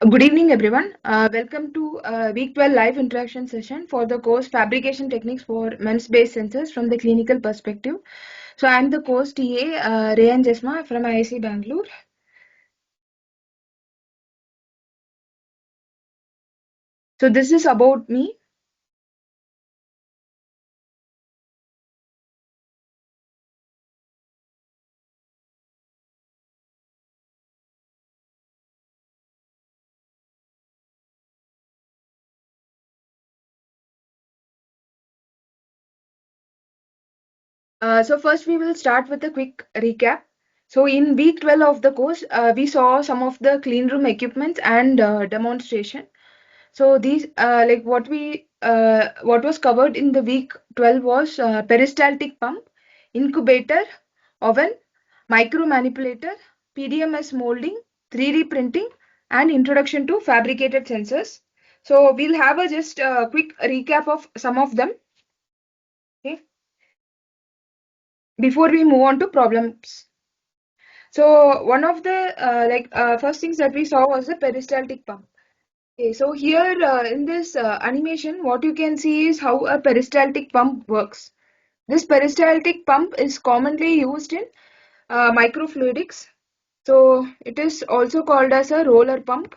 Good evening, everyone. Welcome to Week 12 live interaction session for the course Fabrication Techniques for MEMS-based sensors from the clinical perspective. So, I'm the course TA, Rayan Jesma from IIC Bangalore. So, this is about me. So, first we will start with a quick recap. So, in week 12 of the course, we saw some of the clean room equipment and demonstration. So these what was covered in the week 12 was peristaltic pump, incubator, oven, micro manipulator, PDMS molding, 3D printing, and introduction to fabricated sensors. So we'll have a just quick recap of some of them, okay, before we move on to problems. So one of the first things that we saw was the peristaltic pump. Okay, so here in this animation, what you can see is how a peristaltic pump works. This peristaltic pump is commonly used in microfluidics. So it is also called as a roller pump.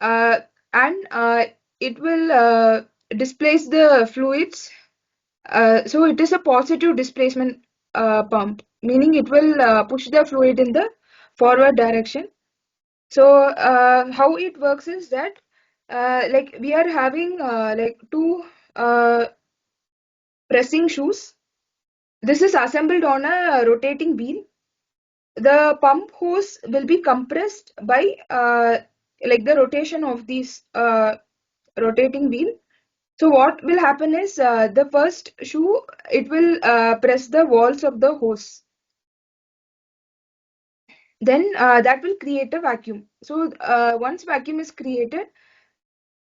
Uh, and it will displace the fluids. So it is a positive displacement pump, meaning it will push the fluid in the forward direction. So how it works is that like we are having like two uh, pressing shoes. This is assembled on a rotating wheel. The pump hose will be compressed by like the rotation of these rotating wheel. So what will happen is the first shoe, it will press the walls of the hose. Then that will create a vacuum. So once vacuum is created,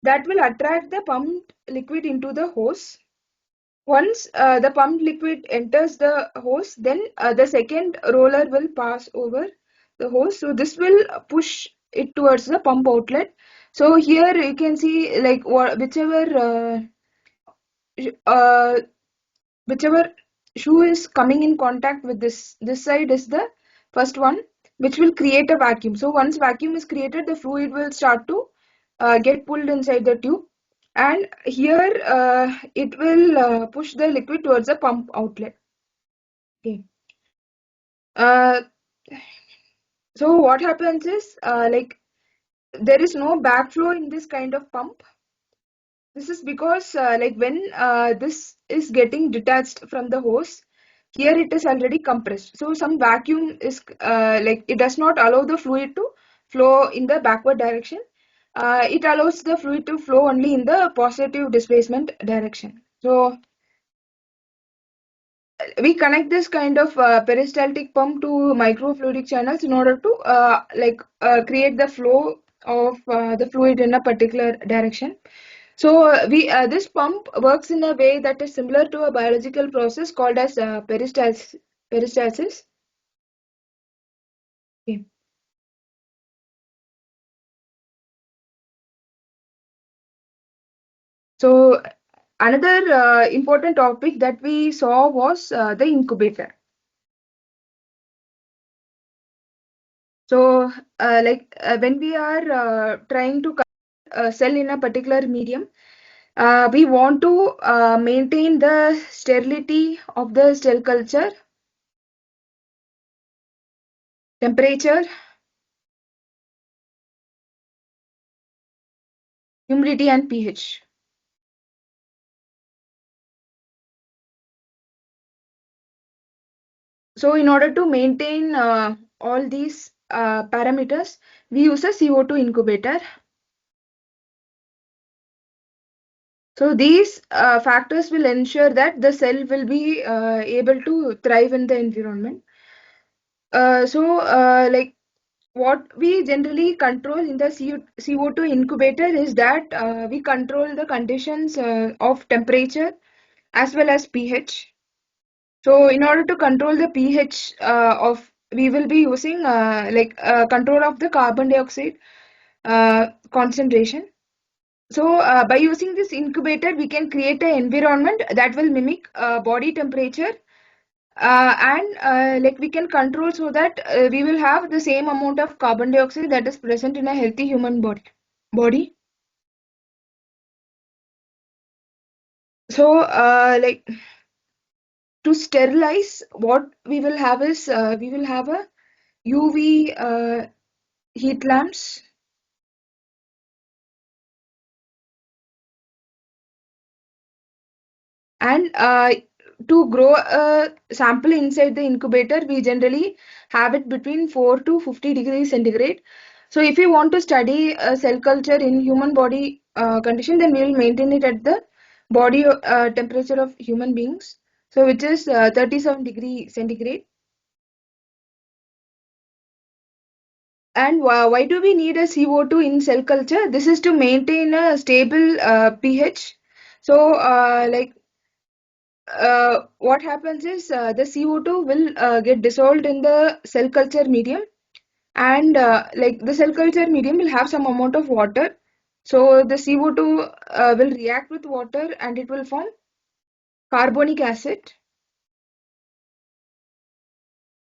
that will attract the pumped liquid into the hose. Once the pumped liquid enters the hose, then the second roller will pass over the hose. So this will push it towards the pump outlet. So here you can see like uh, whichever shoe is coming in contact with this side is the first one, which will create a vacuum. So once vacuum is created, the fluid will start to get pulled inside the tube, and here it will push the liquid towards the pump outlet. Okay. uh, so what happens is like there is no backflow in this kind of pump. This is because like when this is getting detached from the hose, here it is already compressed. So some vacuum is like it does not allow the fluid to flow in the backward direction. It allows the fluid to flow only in the positive displacement direction. So we connect this kind of peristaltic pump to microfluidic channels in order to create the flow of the fluid in a particular direction. So we this pump works in a way that is similar to a biological process called as peristalsis. Okay. So another important topic that we saw was the incubator. So when we are trying to cell in a particular medium, we want to maintain the sterility of the cell culture, temperature, humidity, and pH. So in order to maintain all these parameters, we use a CO2 incubator. So these factors will ensure that the cell will be able to thrive in the environment. Like what we generally control in the CO2 incubator is that we control the conditions of temperature as well as pH. So in order to control the pH we will be using control of the carbon dioxide concentration. So by using this incubator, we can create an environment that will mimic body temperature, and like we can control so that we will have the same amount of carbon dioxide that is present in a healthy human body. So to sterilize, what we will have is we will have a UV heat lamps, and to grow a sample inside the incubator, we generally have it between 4 to 50 degrees centigrade. So if we want to study cell culture in human body condition, then we will maintain it at the body temperature of human beings, so which is 37 degree centigrade. And why do we need a CO2 in cell culture? This is to maintain a stable pH. So what happens is the CO2 will get dissolved in the cell culture medium, and like the cell culture medium will have some amount of water. So the CO2 will react with water and it will form carbonic acid.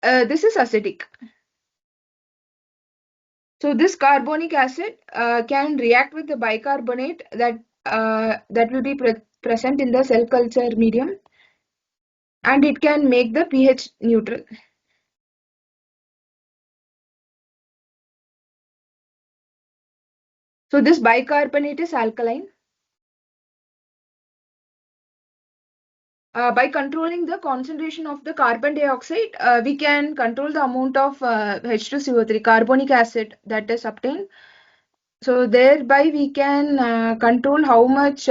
This is acidic. So this carbonic acid can react with the bicarbonate that will be present in the cell culture medium, and it can make the pH neutral. So this bicarbonate is alkaline. By controlling the concentration of the carbon dioxide, we can control the amount of H2CO3, carbonic acid, that is obtained. So thereby we can control how much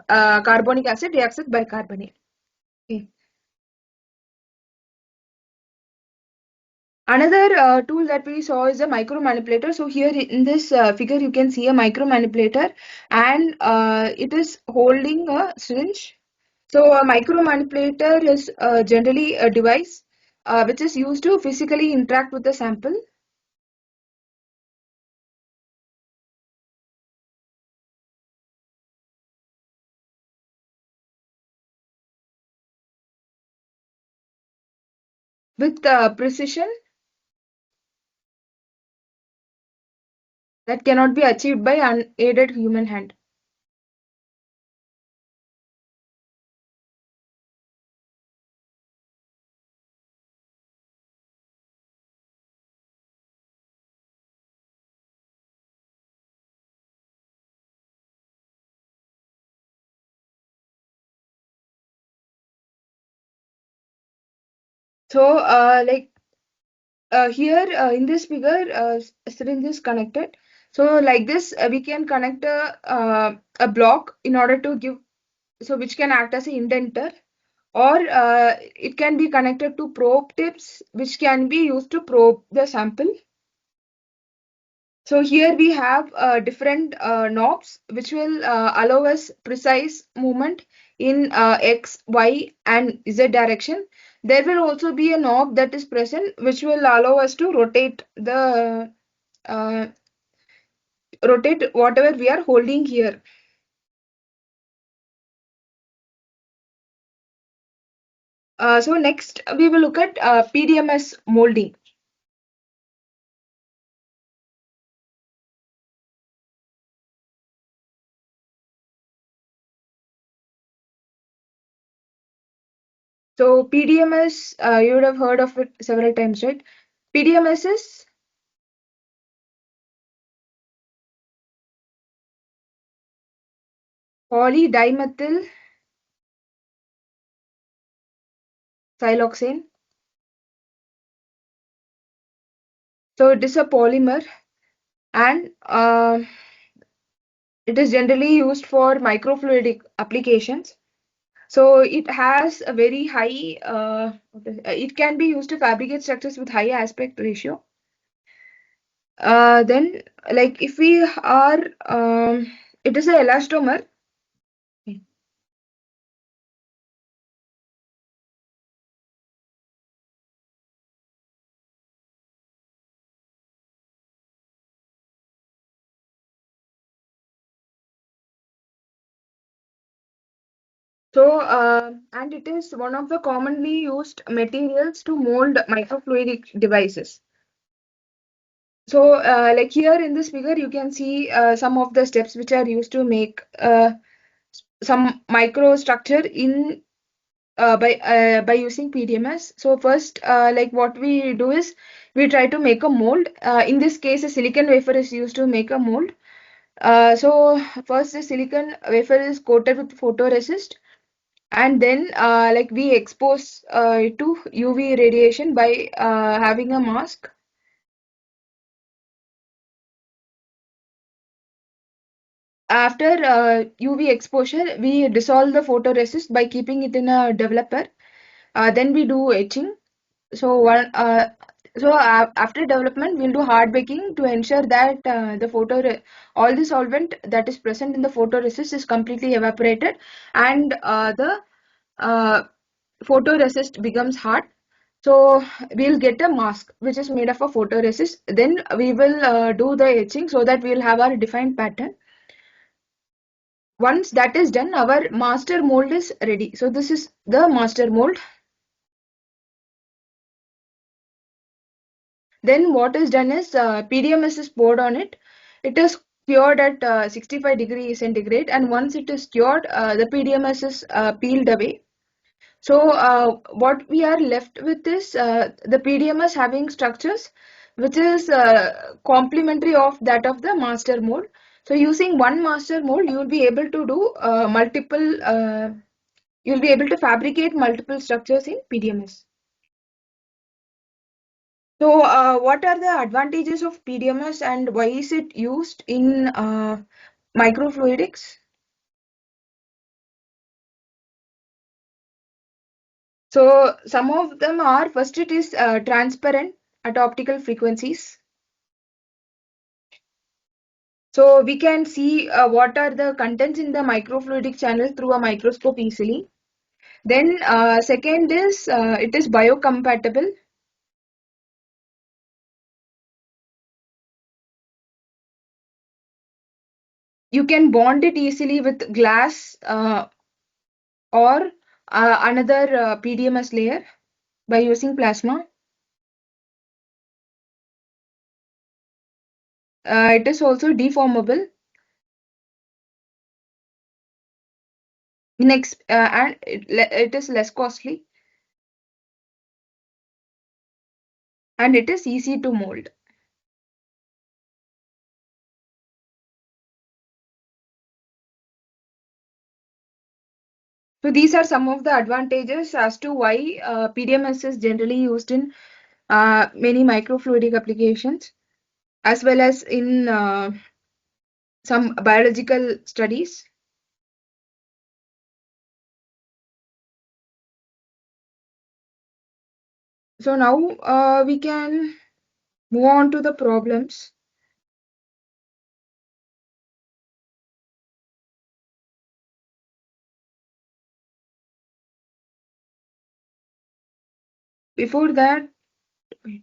carbonic acid reacts with bicarbonate. Okay. Another tool that we saw is a micro manipulator. So here in this figure you can see a micro manipulator, and it is holding a syringe. So a micro manipulator is generally a device which is used to physically interact with the sample with precision that cannot be achieved by unaided human hand. So here in this figure, syringe is connected. So like this, we can connect a block in order to give, so which can act as an indenter, or it can be connected to probe tips, which can be used to probe the sample. So here we have different knobs which will allow us precise movement in X, Y and Z direction. There will also be a knob that is present which will allow us to uh, rotate whatever we are holding here. So next we will look at PDMS molding. So PDMS, you would have heard of it several times, right? PDMS is polydimethyl siloxane. So it is a polymer, and it is generally used for microfluidic applications. So it has a very high, it can be used to fabricate structures with high aspect ratio. Then, like if we are, it is a elastomer. So, and it is one of the commonly used materials to mold microfluidic devices. So, like here in this figure, you can see some of the steps which are used to make some microstructure in by using PDMS. So first, like what we do is we try to make a mold. In this case, a silicon wafer is used to make a mold. So first, the silicon wafer is coated with photoresist, and then like we expose it to UV radiation by having a mask. After UV exposure, we dissolve the photoresist by keeping it in a developer. Then we do etching. So after development, we'll do hard baking to ensure that all the solvent that is present in the photoresist is completely evaporated, and the uh, photoresist becomes hard. So we'll get a mask which is made of a photoresist. Then we will do the etching so that we'll have our defined pattern. Once that is done, our master mold is ready. So this is the master mold. Then what is done is PDMS is poured on it. It is cured at 65 degrees centigrade, and once it is cured, the PDMS is peeled away. So what we are left with is the PDMS having structures which is complementary of that of the master mold. So using one master mold, you will be able to do you will be able to fabricate multiple structures in PDMS. So, what are the advantages of PDMS and why is it used in microfluidics? So, some of them are first, it is transparent at optical frequencies. So, we can see what are the contents in the microfluidic channel through a microscope easily. Then, second is it is biocompatible. You can bond it easily with glass or another PDMS layer by using plasma. It is also deformable. Next, and it is less costly and it is easy to mold. So these are some of the advantages as to why PDMS is generally used in many microfluidic applications as well as in some biological studies. So now we can move on to the problems. Before that, wait.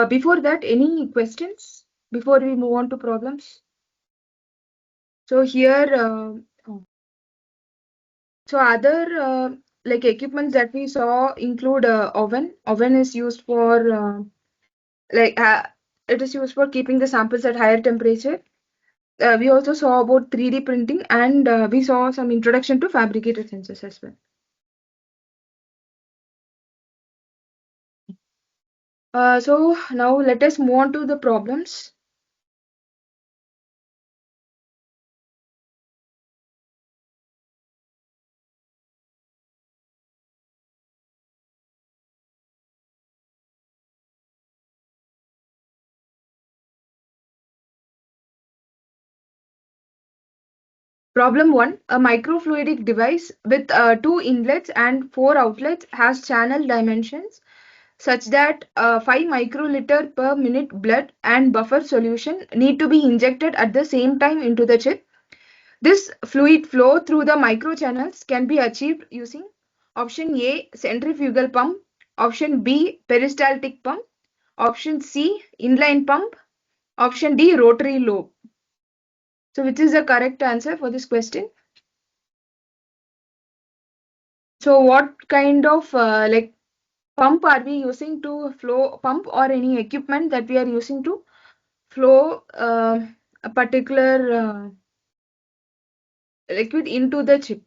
Before that, any questions before we move on to problems? So here, so other like equipments that we saw include oven. Oven is used for like it is used for keeping the samples at higher temperature. We also saw about 3D printing and we saw some introduction to fabricated sensors as well. So now let us move on to the problems. Problem 1. A microfluidic device with 2 inlets and 4 outlets has channel dimensions such that 5 microliter per minute blood and buffer solution need to be injected at the same time into the chip. This fluid flow through the microchannels can be achieved using option A, centrifugal pump, option B, peristaltic pump, option C, inline pump, option D, rotary lobe. So which is the correct answer for this question? So what kind of like pump are we using to flow pump, or any equipment that we are using to flow a particular liquid into the chip?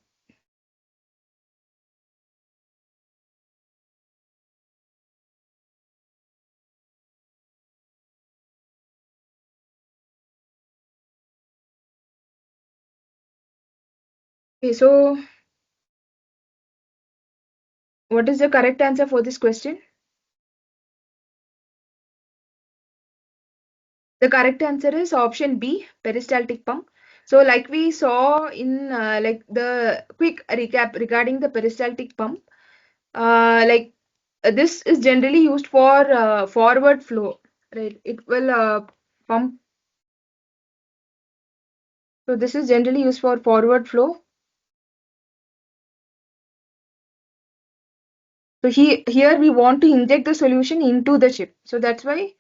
Okay, so what is the correct answer for this question? The correct answer is option B, peristaltic pump. So like we saw in like the quick recap regarding the peristaltic pump, like this is generally used for forward flow, right? It will pump. So this is generally used for forward flow. So here we want to inject the solution into the chip. So that's why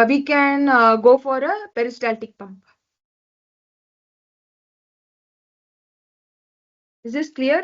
we can go for a peristaltic pump. Is this clear?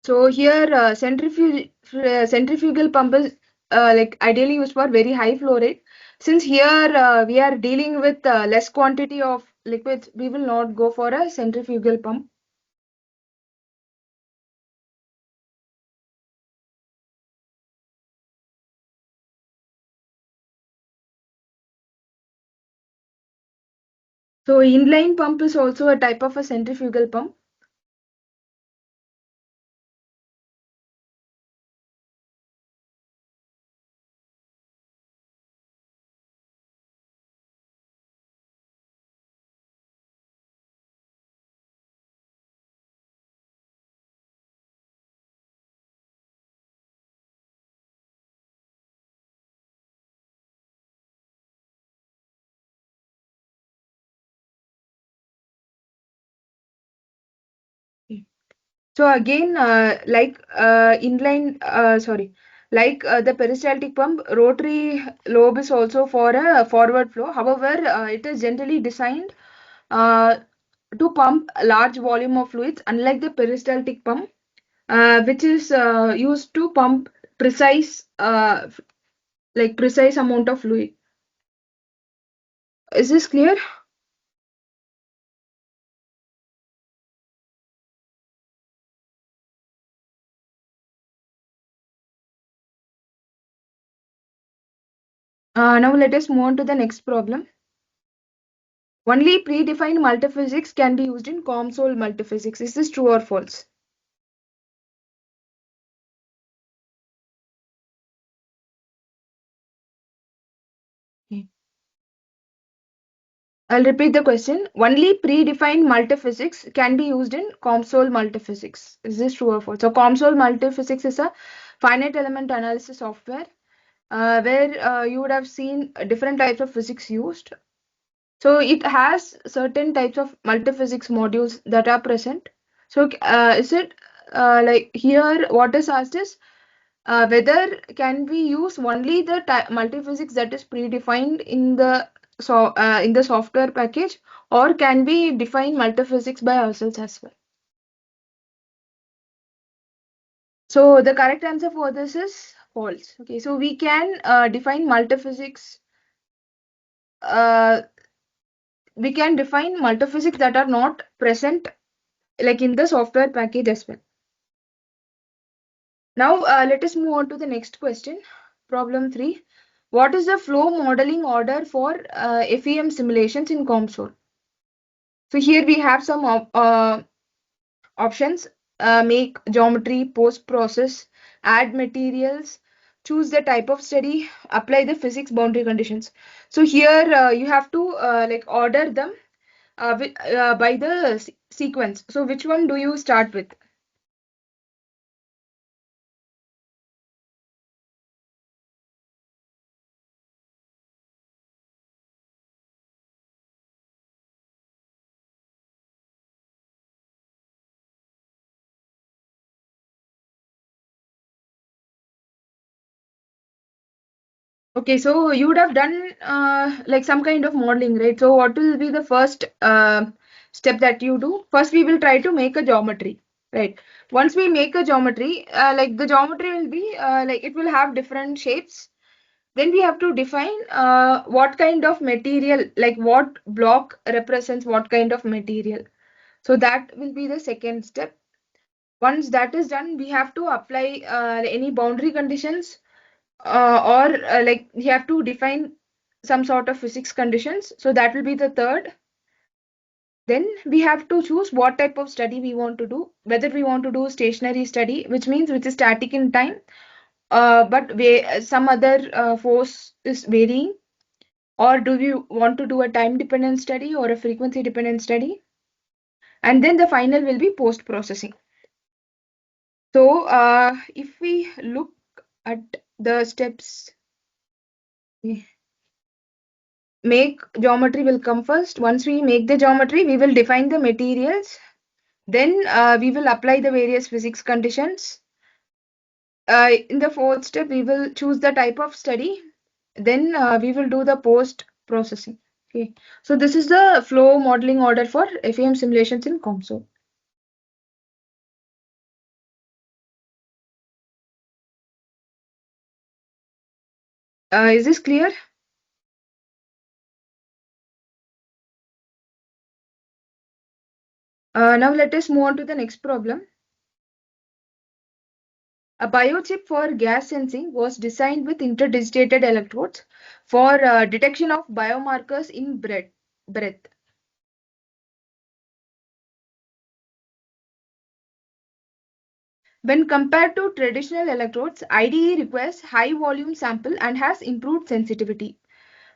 So here centrifugal pump is like ideally used for very high flow rate. Since here we are dealing with less quantity of liquids, we will not go for a centrifugal pump. So inline pump is also a type of a centrifugal pump. So again, like the peristaltic pump, rotary lobe is also for a forward flow. However, it is generally designed uh, to pump a large volume of fluids, unlike the peristaltic pump, which is used to pump precise amount of fluid. Is this clear? Now let us move on to the next problem. Only predefined multiphysics can be used in COMSOL multiphysics. Is this true or false? Okay. I'll repeat the question. Only predefined multiphysics can be used in COMSOL multiphysics. Is this true or false? So COMSOL multiphysics is a finite element analysis software where you would have seen different types of physics used. So it has certain types of multiphysics modules that are present. So is it like here what is asked is whether can we use only the multiphysics that is predefined in the in the software package, or can we define multiphysics by ourselves as well? So the correct answer for this is false. Okay, so we can define multiphysics. Uh, we can define multiphysics that are not present like in the software package as well. Now let us move on to the next question. Problem 3. What is the flow modeling order for FEM simulations in COMSOL? So here we have some options. Make geometry, post process, add materials, choose the type of study, apply the physics boundary conditions. So here you have to like order them by the sequence. So which one do you start with? Okay, so you would have done like some kind of modeling, right? So what will be the first step that you do? First, we will try to make a geometry, right? Once we make a geometry, like the geometry will be like it will have different shapes. Then we have to define what kind of material, like what block represents what kind of material. So that will be the second step. Once that is done, we have to apply any boundary conditions or like you have to define some sort of physics conditions. So that will be the third. Then we have to choose what type of study we want to do, whether we want to do stationary study, which means which is static in time, but some other force is varying, or do we want to do a time dependent study or a frequency dependent study? And then the final will be post processing. So if we look at the steps, make geometry will come first. Once we make the geometry, we will define the materials. Then we will apply the various physics conditions. In the fourth step, we will choose the type of study. Then we will do the post processing. Okay. So this is the flow modeling order for FEM simulations in COMSOL. Is this clear? Now let us move on to the next problem. A biochip for gas sensing was designed with interdigitated electrodes for detection of biomarkers in breath. When compared to traditional electrodes, IDE requires high volume sample and has improved sensitivity.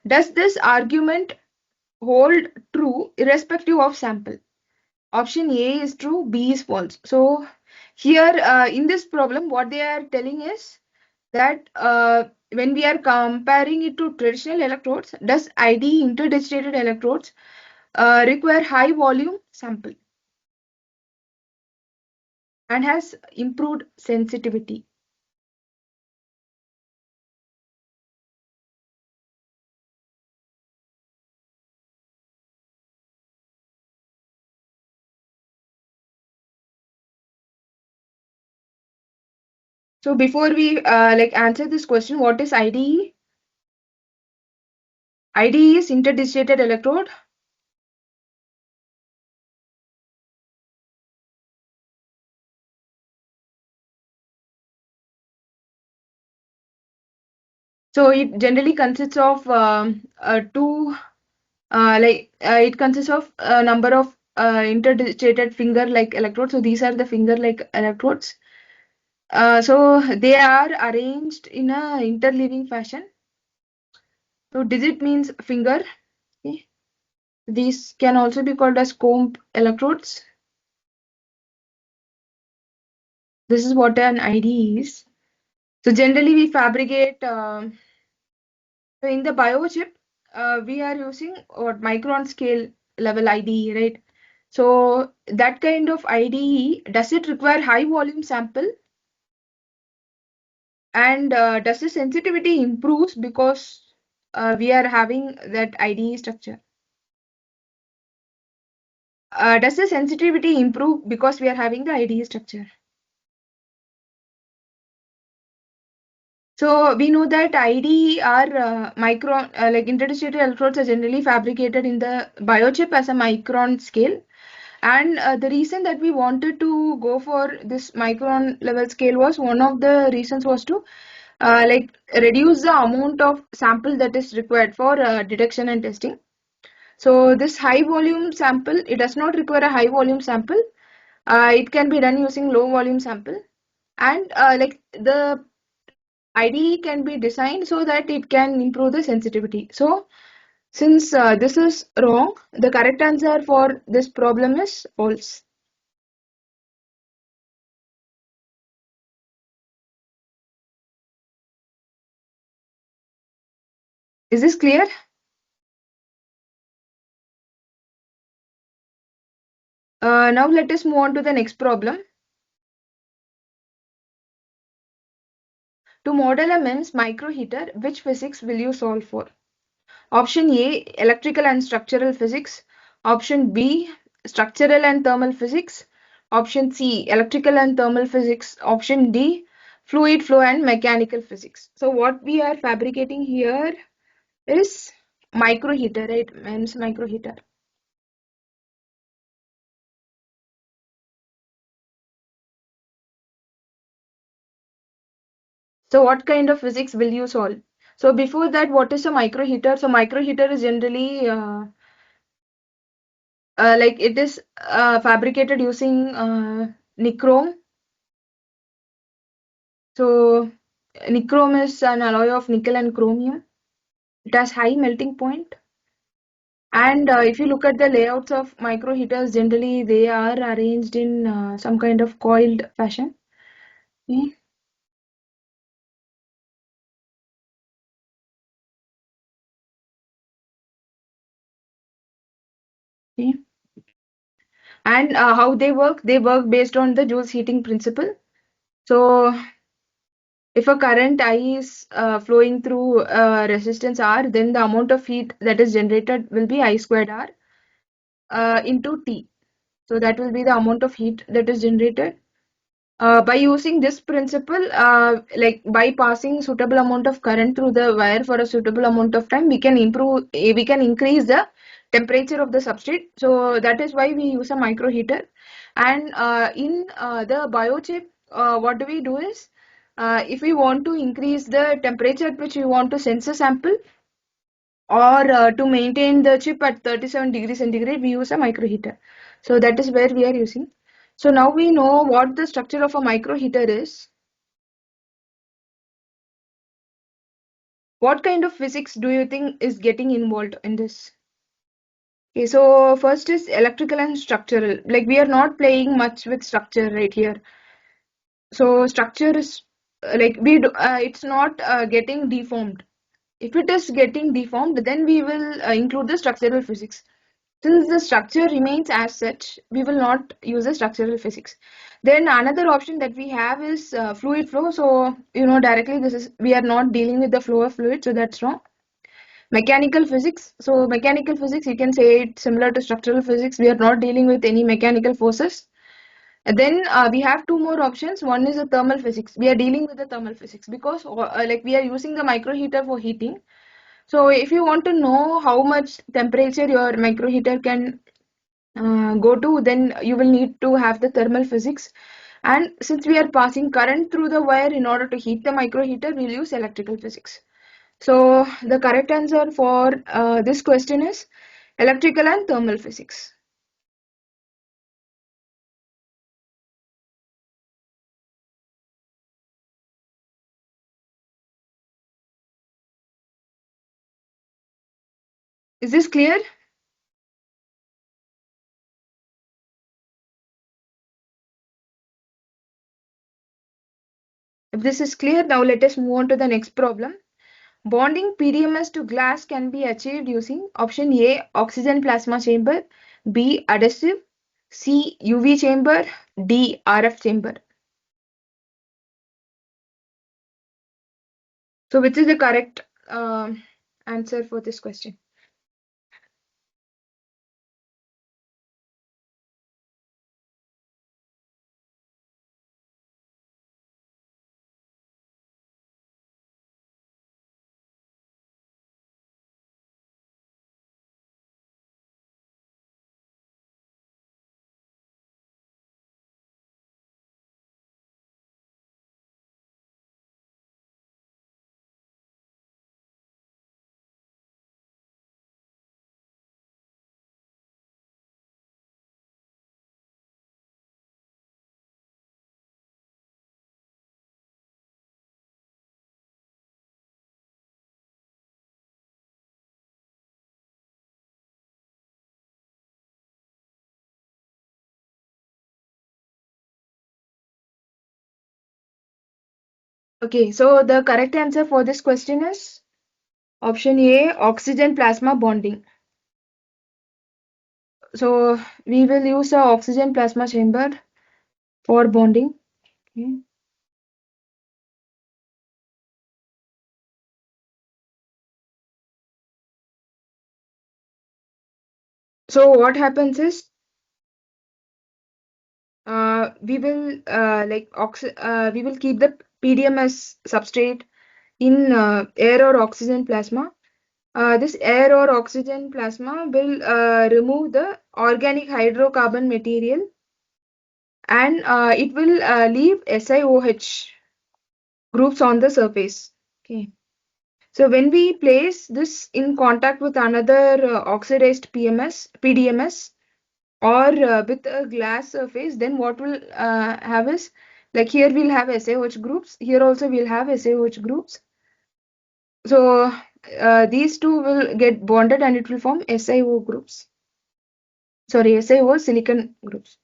Does this argument hold true irrespective of sample? Option A is true, B is false. So here in this problem, what they are telling is that when we are comparing it to traditional electrodes, does ID interdigitated electrodes require high volume sample and has improved sensitivity? So before we like answer this question, what is IDE? IDE is interdigitated electrode. So it generally consists of two it consists of a number of interdigitated finger like electrodes. So these are the finger like electrodes. So they are arranged in a interleaving fashion. So digit means finger. Okay. These can also be called as comb electrodes. This is what an IDE is. So generally we fabricate so in the biochip we are using what micron scale level IDE, right? So that kind of IDE, does it require high volume sample? And does the sensitivity improves because we are having that IDE structure? Does the sensitivity improve because we are having the IDE structure? So we know that ID are micron, like interdigital electrodes are generally fabricated in the biochip as a micron scale. And the reason that we wanted to go for this micron level scale was one of the reasons was to like reduce the amount of sample that is required for detection and testing. So this high volume sample, it does not require a high volume sample. It can be done using low volume sample, and like the IDE can be designed so that it can improve the sensitivity. So since this is wrong, the correct answer for this problem is false. Is this clear? Now let us move on to the next problem. To model a MEMS microheater, which physics will you solve for? Option A, electrical and structural physics. Option B, structural and thermal physics. Option C, electrical and thermal physics. Option D, fluid flow and mechanical physics. So what we are fabricating here is microheater, right? MEMS microheater. So what kind of physics will you solve? So before that, what is a microheater? So microheater is generally like it is fabricated using nichrome. So nichrome is an alloy of nickel and chromium. It has high melting point. And if you look at the layouts of microheaters, generally they are arranged in some kind of coiled fashion. Okay. Okay. And how they work? They work based on the Joule's heating principle. So if a current I is flowing through resistance R, then the amount of heat that is generated will be I squared R into T. So that will be the amount of heat that is generated. By using this principle, like by passing suitable amount of current through the wire for a suitable amount of time, we can increase the temperature of the substrate. So that is why we use a microheater. And in the biochip, what do we do is, if we want to increase the temperature at which we want to sense a sample, or to maintain the chip at 37 degrees centigrade, we use a microheater. So that is where we are using. So now we know what the structure of a microheater is. What kind of physics do you think is getting involved in this? Okay, so first is electrical and structural. Like we are not playing much with structure right here. So structure is like it's not getting deformed. If it is getting deformed, then we will include the structural physics. Since the structure remains as such, we will not use the structural physics. Then another option that we have is fluid flow. So, directly we are not dealing with the flow of fluid, so that's wrong. Mechanical physics. So, mechanical physics, you can say it's similar to structural physics. We are not dealing with any mechanical forces. And then we have two more options. One is the thermal physics. We are dealing with the thermal physics because like we are using the microheater for heating. So if you want to know how much temperature your microheater can go to, then you will need to have the thermal physics. And since we are passing current through the wire in order to heat the microheater, we'll use electrical physics. So the correct answer for this question is electrical and thermal physics. Is this clear? If this is clear, now let us move on to the next problem. Bonding PDMS to glass can be achieved using option A, oxygen plasma chamber, B, adhesive, C, UV chamber, D, RF chamber. So which is the correct answer for this question? Okay, so the correct answer for this question is option A, oxygen plasma bonding. So we will use a oxygen plasma chamber for bonding. Okay. So what happens is we will keep the PDMS substrate in air or oxygen plasma. This air or oxygen plasma will remove the organic hydrocarbon material, and it will leave SiOH groups on the surface. Okay. So when we place this in contact with another oxidized PDMS, or with a glass surface, then what will have is, like, here we'll have SiOH groups, here also we'll have SiOH groups. So these two will get bonded and it will form SiO groups. Sorry, SiO silicon groups.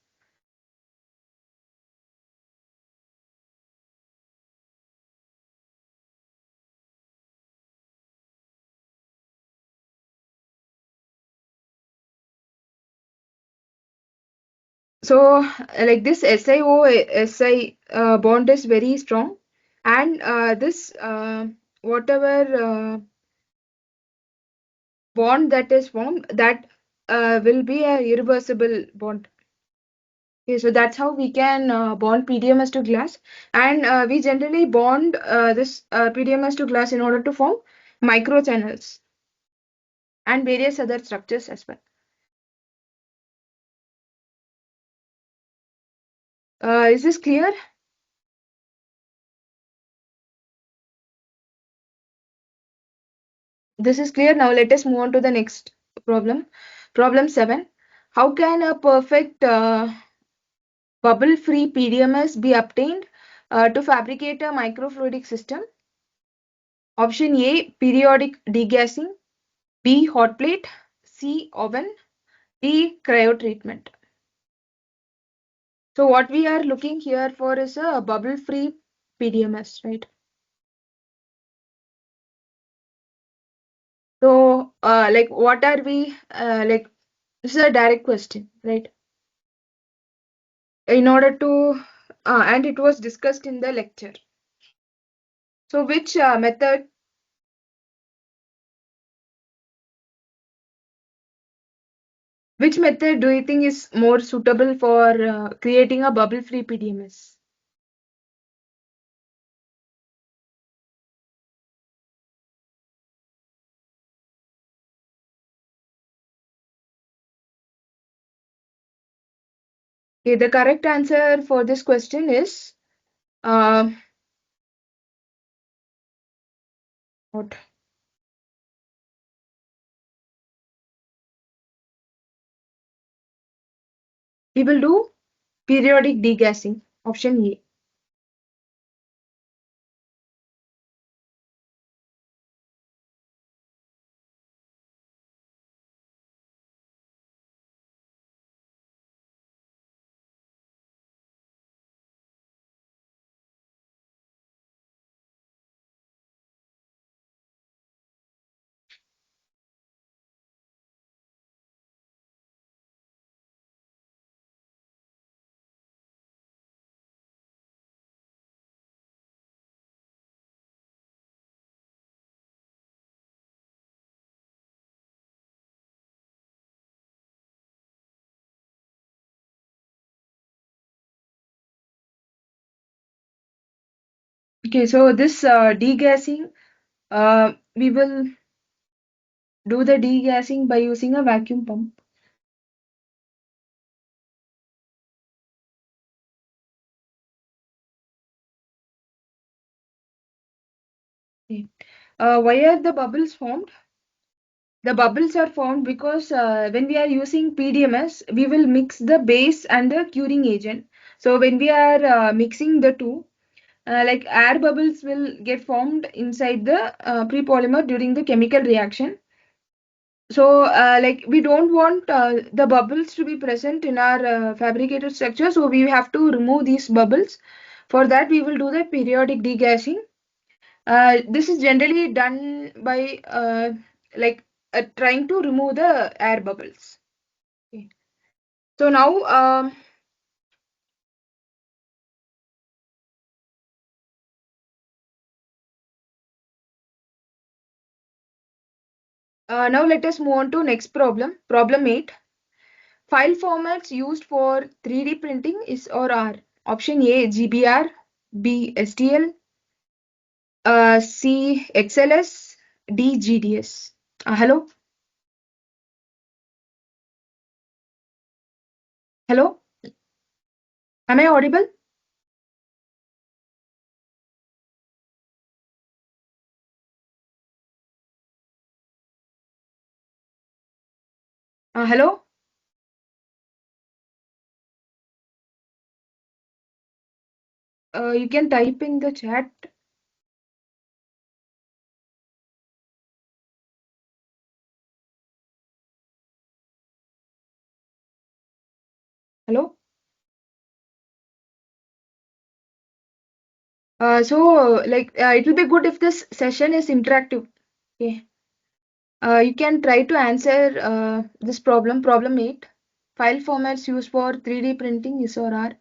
So like this SiO Si bond is very strong, and this whatever bond that is formed, that will be a irreversible bond. Okay, so that's how we can bond PDMS to glass, and we generally bond this PDMS to glass in order to form microchannels and various other structures as well. Is this clear? This is clear. Now let us move on to the next problem. Problem 7. How can a perfect bubble-free PDMS be obtained to fabricate a microfluidic system? Option A, periodic degassing. B, hot plate. C, oven. D, cryotreatment. So what we are looking here for is a bubble-free PDMS, right? So, like, what are we, like, this is a direct question, right? In order to, and it was discussed in the lecture. So, which method do you think is more suitable for creating a bubble-free PDMS? Okay, the correct answer for this question is, uh, what? We will do periodic degassing, option A. Okay, so this degassing, we will do the degassing by using a vacuum pump. Okay. Why are the bubbles formed? The bubbles are formed because when we are using PDMS, we will mix the base and the curing agent. So when we are mixing the two, like, air bubbles will get formed inside the prepolymer during the chemical reaction. So like, we don't want the bubbles to be present in our fabricated structure, so we have to remove these bubbles. For that, we will do the periodic degassing. This is generally done by like trying to remove the air bubbles. Okay. So now let us move on to next problem. Problem 8. File formats used for 3D printing is or are option A GBR, B STL, C XLS, D GDS. Hello, hello, am I audible? Hello, you can type in the chat. Hello. It will be good if this session is interactive. Okay. You can try to answer this problem. Problem 8. File formats used for 3D printing is or are.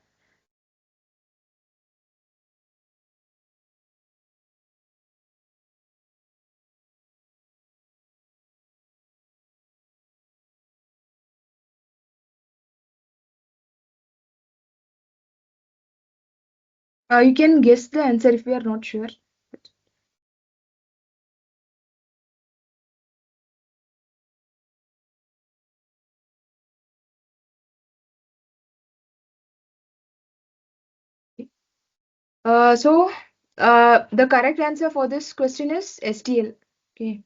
You can guess the answer if you are not sure. Uh, so the correct answer for this question is STL. Okay.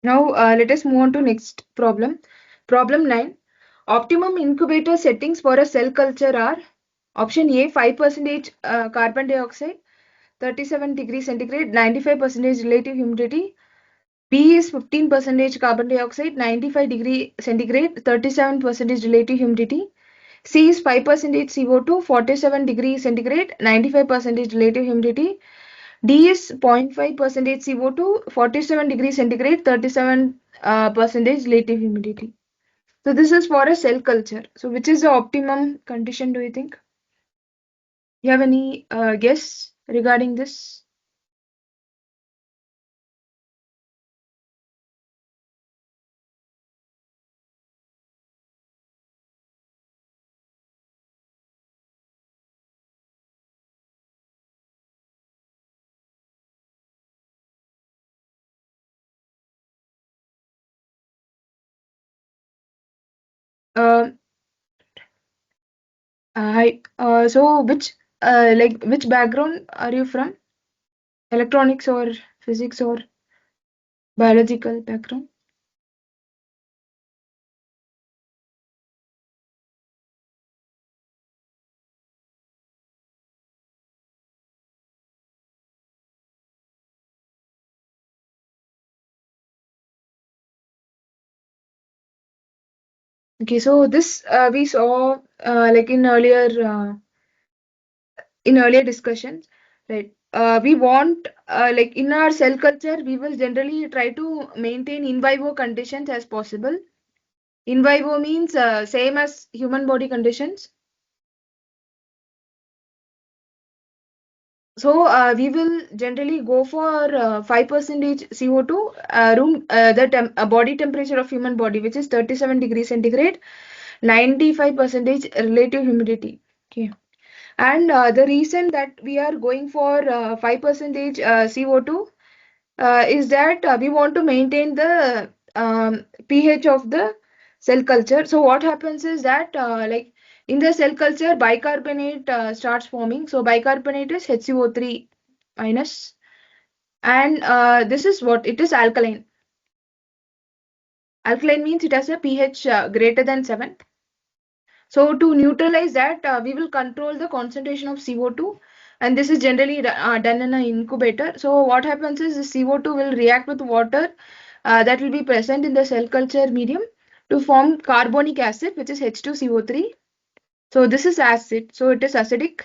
Now let us move on to next problem. Problem 9. Optimum incubator settings for a cell culture are option A 5% carbon dioxide, 37 degrees centigrade, 95% relative humidity. B is 15% carbon dioxide, 95 centigrade, 37% relative humidity. C is 5% CO2, 47 degrees centigrade, 95% relative humidity. D is 0.5% CO2, 47 degrees centigrade, 37 percentage relative humidity. So this is for a cell culture. So which is the optimum condition, do you think? You have any guess regarding this? Uh, so which background are you from? Electronics or physics or biological background? Okay, so this we saw like in earlier discussions, right? We want like in our cell culture, we will generally try to maintain in vivo conditions as possible. In vivo means same as human body conditions. So we will generally go for 5% CO2 room the body temperature of human body, which is 37 degrees centigrade, 95% relative humidity. Okay. And the reason that we are going for 5% CO2 is that we want to maintain the pH of the cell culture. So what happens is that like in the cell culture, bicarbonate starts forming. So bicarbonate is HCO3 minus, and this is what it is alkaline. Alkaline means it has a pH greater than 7. So to neutralize that, we will control the concentration of CO2, and this is generally done in an incubator. So what happens is the CO2 will react with water that will be present in the cell culture medium to form carbonic acid, which is H2CO3. So this is acid, so it is acidic.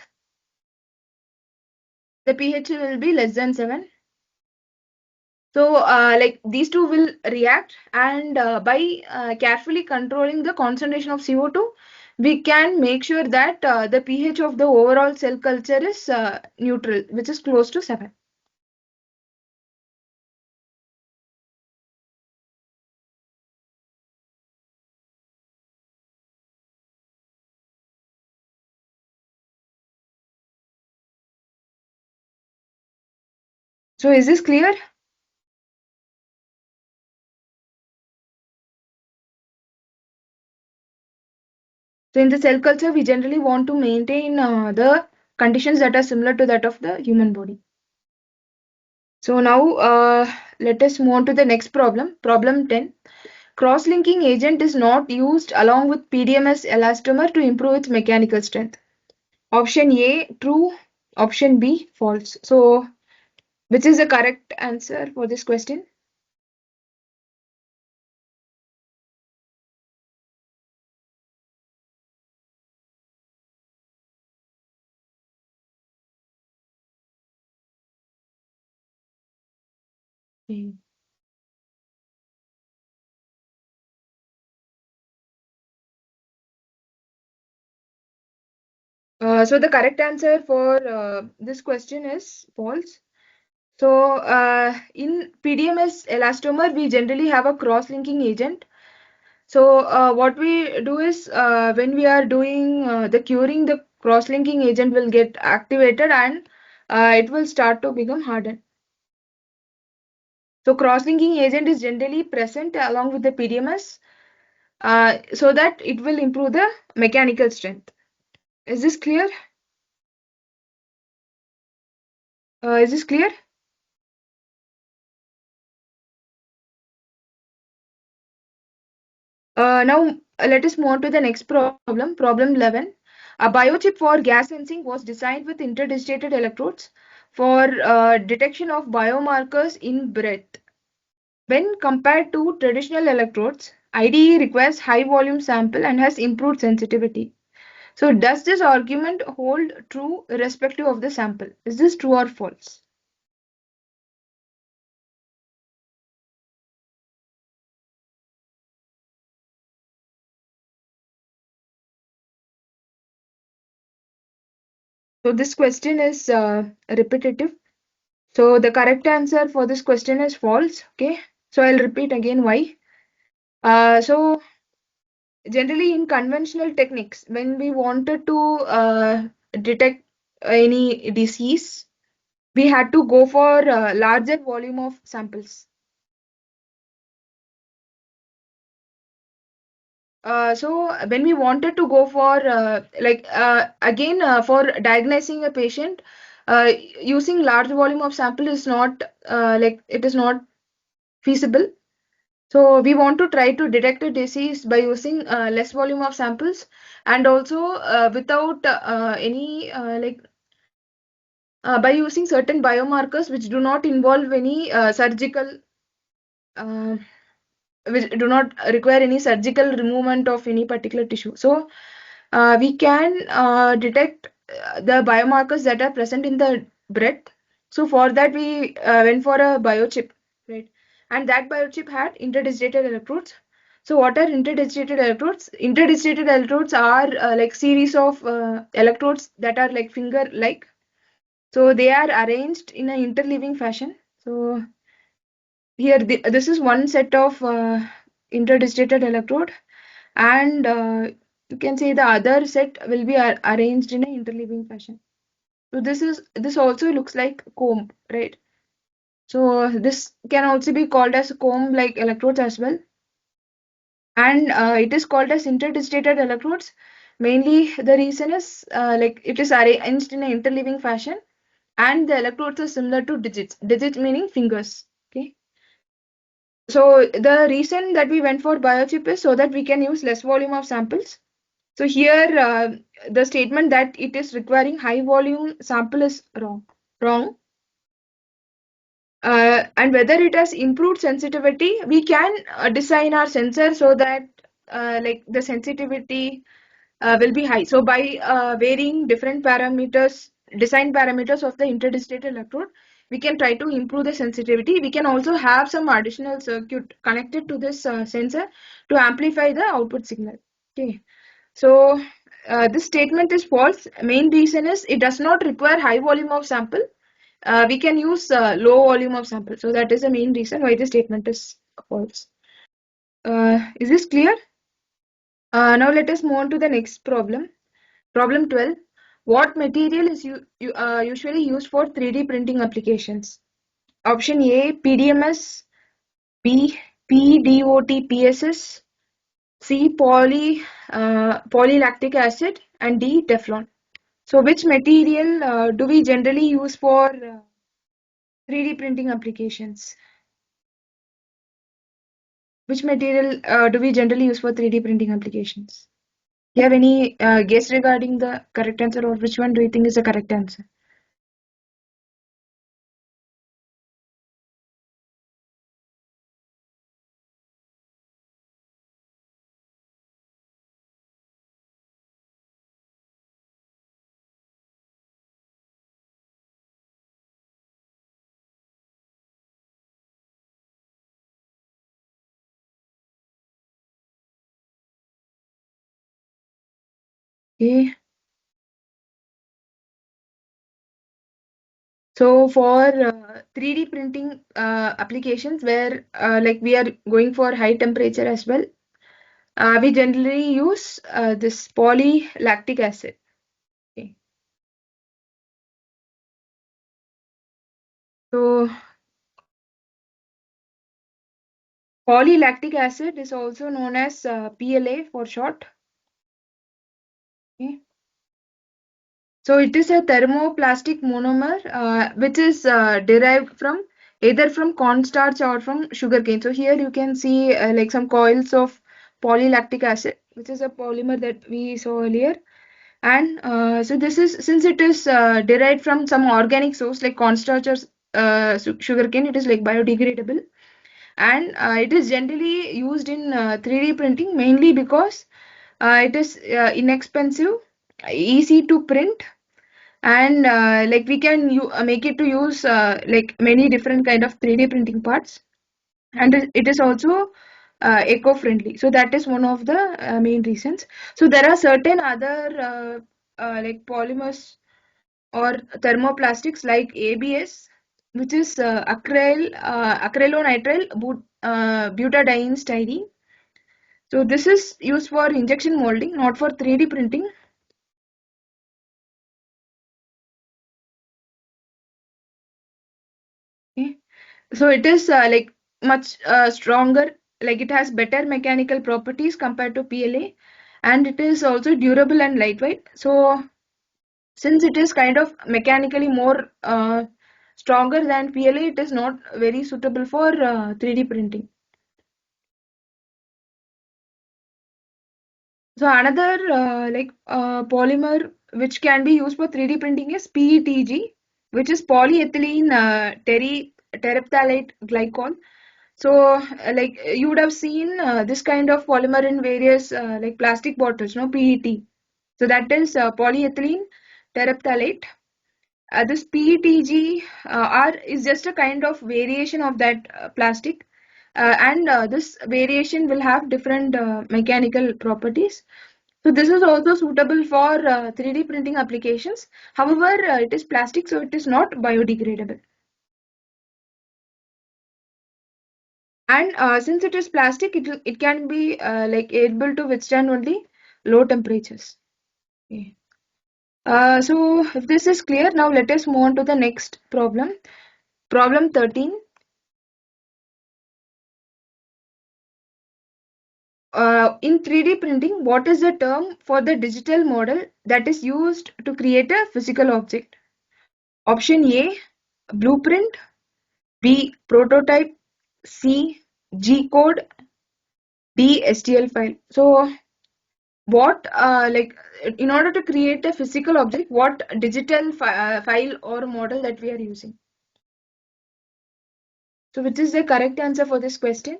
The pH will be less than 7. So like these two will react, and by carefully controlling the concentration of CO2, we can make sure that the pH of the overall cell culture is neutral, which is close to 7. So is this clear? So in the cell culture, we generally want to maintain the conditions that are similar to that of the human body. So now let us move on to the next problem, problem 10. Cross-linking agent is not used along with PDMS elastomer to improve its mechanical strength. Option A, true. Option B, false. So, which is the correct answer for this question? Okay. So the correct answer for this question is false. So in PDMS elastomer, we generally have a cross-linking agent. So what we do is when we are doing the curing, the cross-linking agent will get activated, and it will start to become hardened. So cross-linking agent is generally present along with the PDMS so that it will improve the mechanical strength. Is this clear? Is this clear? Now let us move on to the next problem, problem 11. A biochip for gas sensing was designed with interdigitated electrodes for detection of biomarkers in breath. When compared to traditional electrodes, IDE requires high volume sample and has improved sensitivity. So does this argument hold true irrespective of the sample? Is this true or false? So this question is repetitive. So the correct answer for this question is false. Okay. So I'll repeat again why. So generally in conventional techniques, when we wanted to detect any disease, we had to go for a larger volume of samples. So when we wanted to go for again for diagnosing a patient, using large volume of sample is not like it is not feasible. So we want to try to detect a disease by using less volume of samples, and also without any by using certain biomarkers which do not involve any surgical uh, which do not require any surgical removement of any particular tissue. So we can detect the biomarkers that are present in the breath. So for that we went for a biochip, right? And that biochip had interdigitated electrodes. So what are interdigitated electrodes? Interdigitated electrodes are like series of electrodes that are like finger-like. So they are arranged in an interleaving fashion. So here this is one set of interdigitated electrode, and you can say the other set will be arranged in an interleaving fashion. So this also looks like comb, right? So this can also be called as comb like electrodes as well, and it is called as interdigitated electrodes. Mainly the reason is like it is arranged in an interleaving fashion, and the electrodes are similar to digits. Digits meaning fingers. Okay. So the reason that we went for biochip is so that we can use less volume of samples, So here the statement that it is requiring high volume sample is wrong. And whether it has improved sensitivity, we can design our sensor so that like the sensitivity will be high. So by varying different parameters, design parameters of the interdigital electrode, we can try to improve the sensitivity. We can also have some additional circuit connected to this sensor to amplify the output signal. Okay. So this statement is false. Main reason is it does not require high volume of sample. We can use low volume of sample. So that is the main reason why the statement is false. Is this clear? Now let us move on to the next problem. Problem 12. What material is usually used for 3D printing applications? Option A, PDMS, B, PDOT, PSS, C, polylactic acid, and D, Teflon. So which material do we generally use for 3D printing applications? Which material do we generally use for 3D printing applications? Do you have any guess regarding the correct answer, or which one do you think is the correct answer? Okay. So for 3D printing applications where like we are going for high temperature as well, we generally use this polylactic acid. Okay. So polylactic acid is also known as PLA for short. Okay. So it is a thermoplastic monomer which is derived from either from cornstarch or from sugarcane. So here you can see like some coils of polylactic acid, which is a polymer that we saw earlier. And so this is, since it is derived from some organic source like cornstarch or sugarcane, it is like biodegradable. And it is generally used in 3D printing mainly because it is inexpensive, easy to print, and like we can make it to use like many different kind of 3D printing parts, and it is also eco-friendly. So that is one of the main reasons. So there are certain other like polymers or thermoplastics like ABS, which is acrylonitrile butadiene styrene. So this is used for injection molding, not for 3D printing. Okay. So it is like much stronger, like it has better mechanical properties compared to PLA, and it is also durable and lightweight. So since it is kind of mechanically more stronger than PLA, it is not very suitable for 3D printing. So another polymer which can be used for 3D printing is PETG, which is polyethylene terephthalate glycol. So like you would have seen this kind of polymer in various like plastic bottles, no, PET. So that is polyethylene terephthalate. This PETG R is just a kind of variation of that plastic, and this variation will have different mechanical properties. So this is also suitable for 3D printing applications. However, it is plastic, so it is not biodegradable. And since it is plastic, it can be like able to withstand only low temperatures. Okay. So if this is clear, now let us move on to the next problem. Problem 13. In 3D printing, what is the term for the digital model that is used to create a physical object? Option A, blueprint, B, prototype, C, G code, D, STL file. So what like in order to create a physical object, what digital file or model that we are using. So which is the correct answer for this question?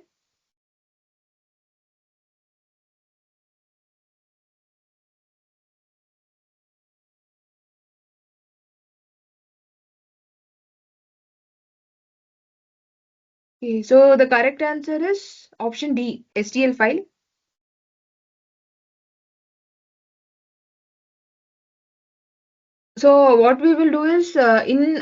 Okay, so the correct answer is option D, STL file. So what we will do is in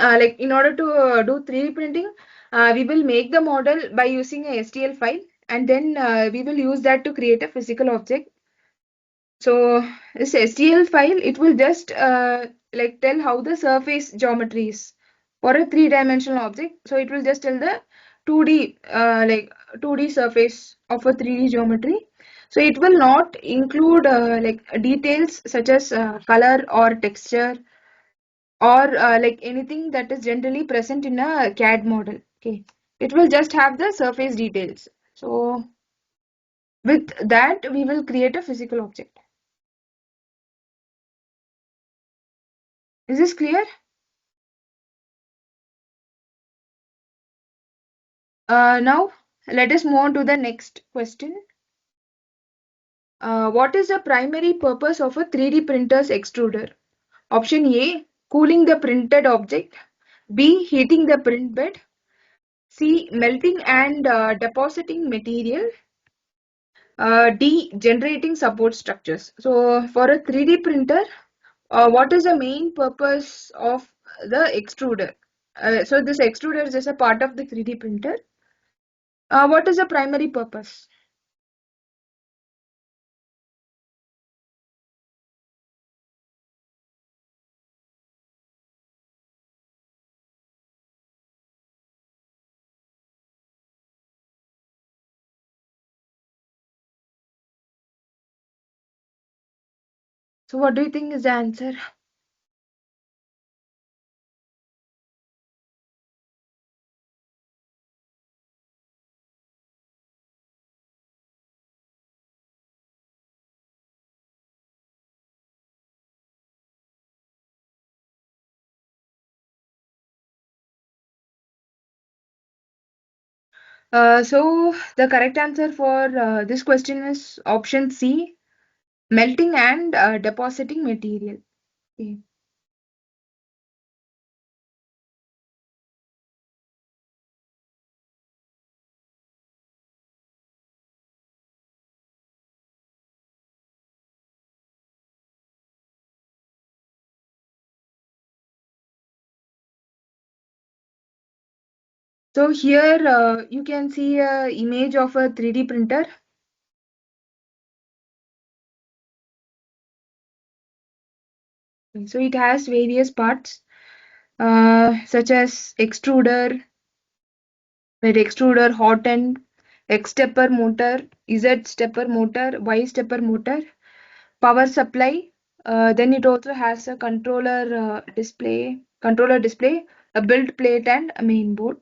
order to do 3D printing, we will make the model by using a STL file, and then we will use that to create a physical object. So this STL file, it will just like tell how the surface geometry is for a three-dimensional object. So it will just tell the 2D 2D surface of a 3D geometry. So it will not include like details such as color or texture or like anything that is generally present in a CAD model. Okay, it will just have the surface details. So with that, we will create a physical object. Is this clear? Now, let us move on to the next question. What is the primary purpose of a 3D printer's extruder? Option A, cooling the printed object. B, heating the print bed. C, melting and depositing material. D, generating support structures. So, for a 3D printer, what is the main purpose of the extruder? So, this extruder is just a part of the 3D printer. What is the primary purpose? So, what do you think is the answer? So the correct answer for this question is option C, melting and depositing material. Okay. So here you can see a image of a 3D printer. So it has various parts such as extruder, red extruder, hot end, X stepper motor, Z stepper motor, Y stepper motor, power supply. Then it also has a controller display, a build plate, and a main board.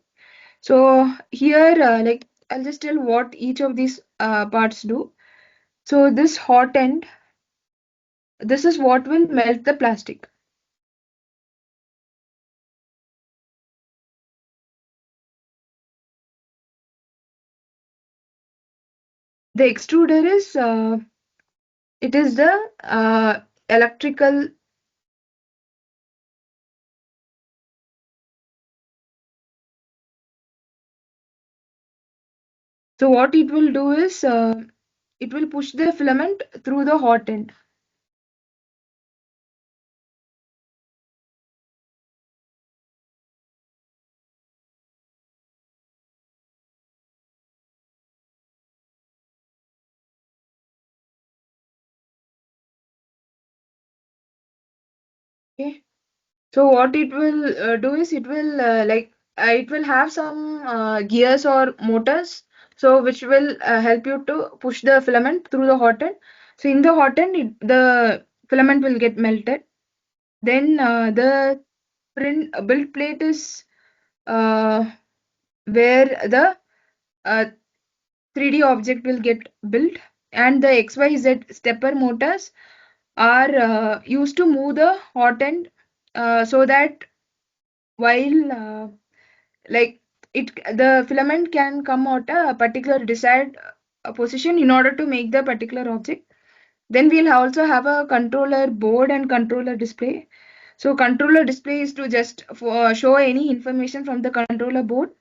So here, like I'll just tell what each of these parts do. So this hot end, this is what will melt the plastic. The extruder is it is the electrical. So what it will do is it will push the filament through the hot end. Okay. So what it will do is it will have some gears or motors, so which will help you to push the filament through the hot end. So in the hot end, the filament will get melted. Then the print build plate is uh, where the uh, 3D object will get built. and the XYZ stepper motors are used to move the hot end, so that while like the filament can come out a particular desired position in order to make the particular object. Then we'll also have a controller board and controller display. So controller display is to just show any information from the controller board.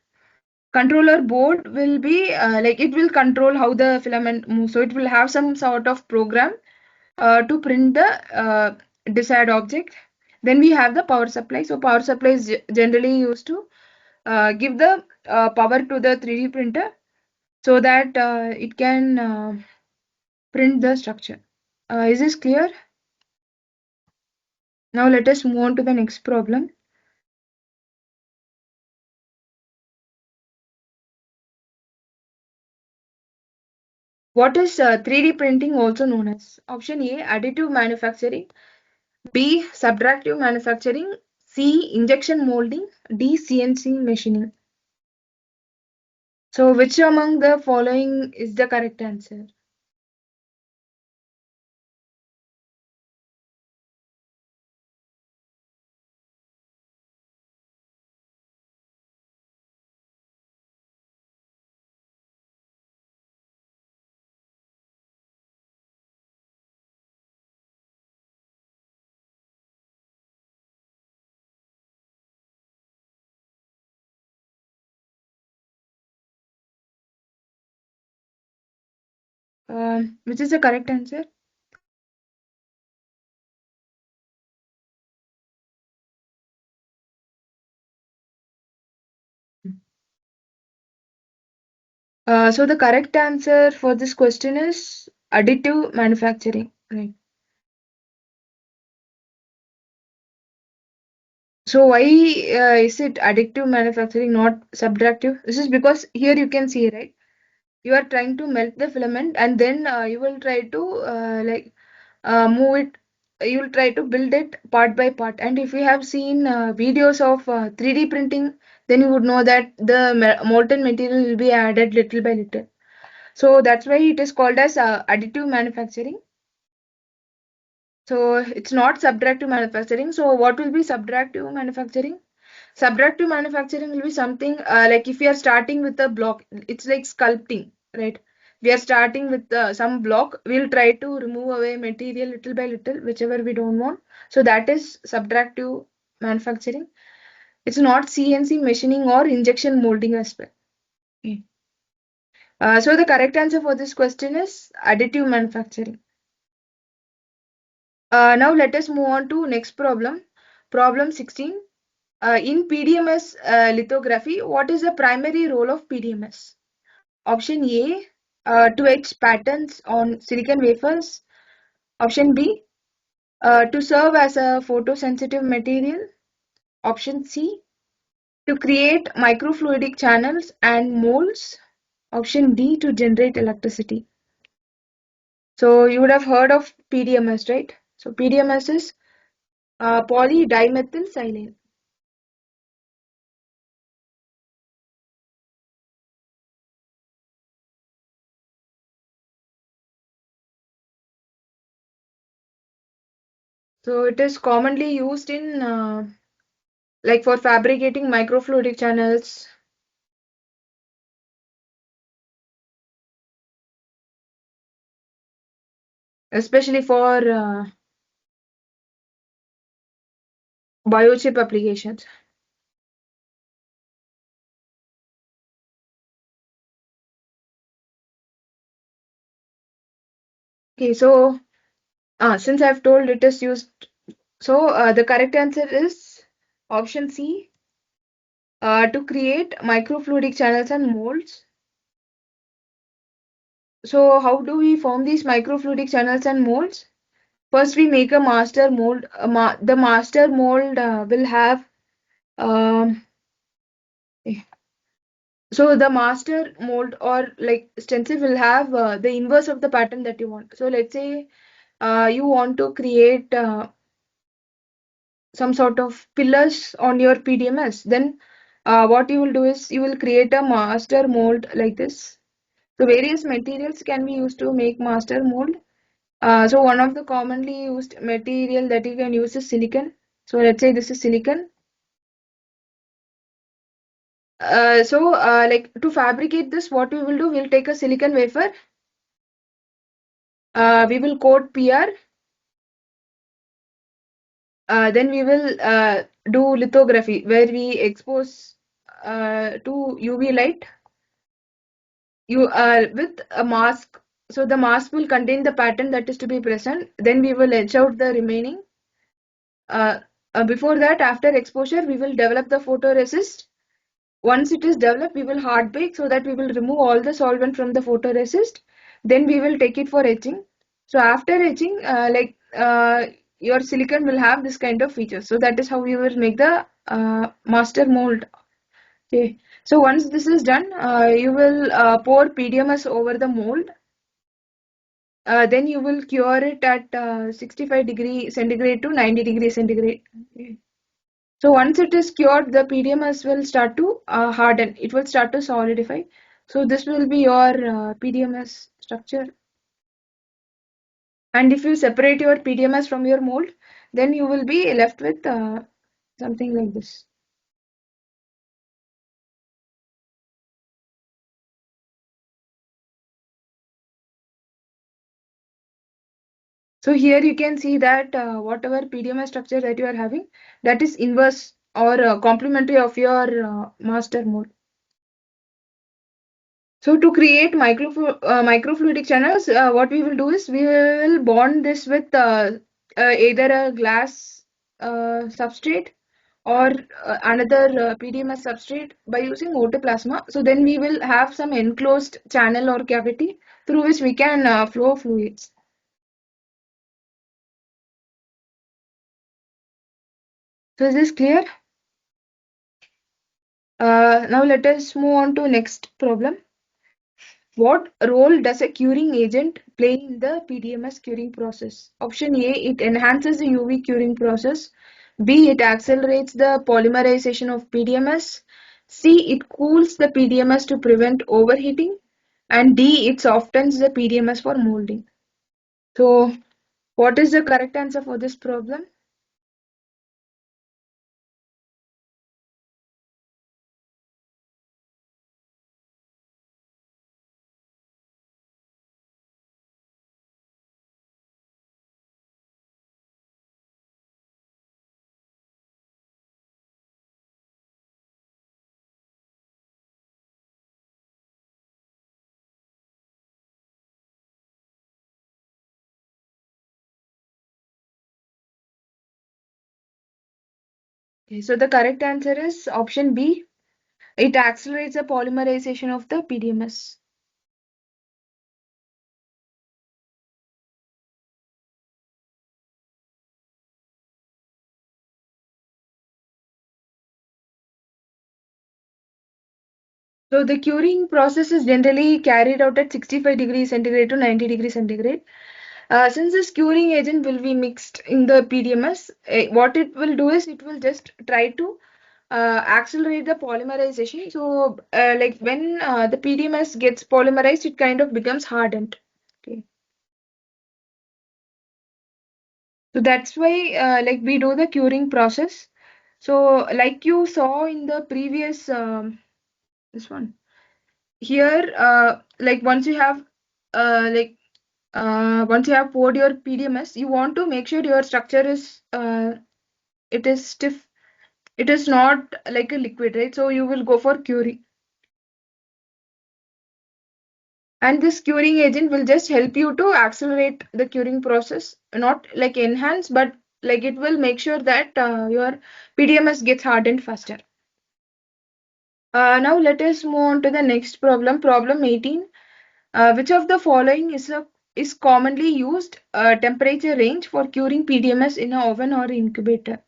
Controller board will be like it will control how the filament moves. So it will have some sort of program to print the desired object. Then we have the power supply. So power supply is generally used to give the power to the 3D printer so that it can print the structure. Is this clear? Now let us move on to the next problem. What is 3D printing also known as? Option A, additive manufacturing. B, subtractive manufacturing. C, injection molding. D, CNC machining. So which among the following is the correct answer? Which is the correct answer? So the correct answer for this question is additive manufacturing. Right. So why is it additive manufacturing, not subtractive? This is because here you can see, right? You are trying to melt the filament, and then you will try to move it. You will try to build it part by part. And if you have seen videos of 3D printing, then you would know that the molten material will be added little by little. So that's why it is called as additive manufacturing. So it's not subtractive manufacturing. So what will be subtractive manufacturing? Subtractive manufacturing will be something like if we are starting with a block, it's like sculpting, right? We are starting with some block, we'll try to remove away material little by little, whichever we don't want. So that is subtractive manufacturing. It's not CNC machining or injection molding as well. Okay. So the correct answer for this question is additive manufacturing. Now let us move on to next problem. Problem 16. In PDMS lithography, what is the primary role of PDMS? Option A, to etch patterns on silicon wafers. Option B, to serve as a photosensitive material. Option C, to create microfluidic channels and molds. Option D, to generate electricity. So you would have heard of PDMS, right? So PDMS is polydimethylsilane. So it is commonly used in like for fabricating microfluidic channels, especially for biochip applications. Okay, so since I've told it is used, so the correct answer is option C, to create microfluidic channels and molds. So how do we form these microfluidic channels and molds? First, we make a master mold. The master mold will have um, so the master mold or like stencil will have the inverse of the pattern that you want. So let's say you want to create some sort of pillars on your PDMS, then what you will do is you will create a master mold like this. So various materials can be used to make master mold. So one of the commonly used material that you can use is silicon. So let's say this is silicon. Like to fabricate this, what we will do, we'll take a silicon wafer. We will coat PR. Then we will do lithography, where we expose to UV light. You with a mask. So the mask will contain the pattern that is to be present. Then we will etch out the remaining. Uh, Before that, after exposure, we will develop the photoresist. Once it is developed, we will hard bake so that we will remove all the solvent from the photoresist. Then we will take it for etching. So after etching, your silicon will have this kind of features. So that is how we will make the master mold. Okay. So once this is done, you will pour PDMS over the mold. Then you will cure it at 65 degree centigrade to 90 degree centigrade. Okay. So once it is cured, the PDMS will start to harden. It will start to solidify. So this will be your PDMS structure. And if you separate your PDMS from your mold, then you will be left with something like this. So here you can see that whatever PDMS structure that you are having, that is inverse or complementary of your master mold. So to create microfluidic channels, what we will do is we will bond this with either a glass substrate or another PDMS substrate by using autoplasma. So then we will have some enclosed channel or cavity through which we can flow fluids. So is this clear? Now let us move on to next problem. What role does a curing agent play in the PDMS curing process? Option A, it enhances the UV curing process. B, it accelerates the polymerization of PDMS. C, it cools the PDMS to prevent overheating. And D, it softens the PDMS for molding. So, what is the correct answer for this problem? Okay, so the correct answer is option B. It accelerates the polymerization of the PDMS. So the curing process is generally carried out at 65 degrees centigrade to 90 degrees centigrade. Since this curing agent will be mixed in the PDMS, what it will do is it will just try to accelerate the polymerization. So like when the PDMS gets polymerized, it kind of becomes hardened. Okay. So that's why like we do the curing process. So like you saw in the previous this one here, like once you have poured your PDMS, you want to make sure your structure is it is stiff. It is not like a liquid, right? So you will go for curing. And this curing agent will just help you to accelerate the curing process, not like enhance, but like it will make sure that your PDMS gets hardened faster. Now let us move on to the next problem, problem 18. Which of the following is commonly used temperature range for curing PDMS in an oven or incubator?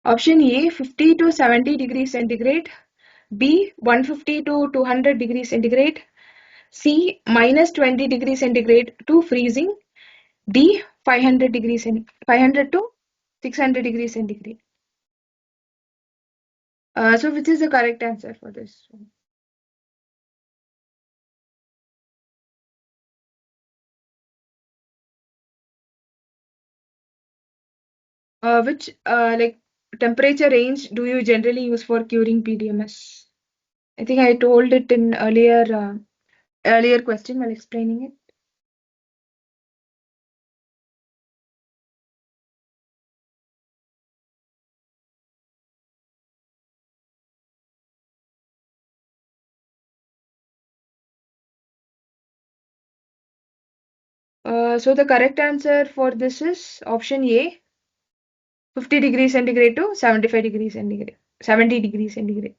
Option A, 50 to 70 degrees centigrade. B, 150 to 200 degrees centigrade. C, minus 20 degrees centigrade to freezing. D, 500 to 600 degrees centigrade. So which is the correct answer for this? Which like temperature range do you generally use for curing PDMS? I think I told it in earlier question while explaining it. So the correct answer for this is option A, 50 degrees centigrade to 75 degrees centigrade, 70 degrees centigrade.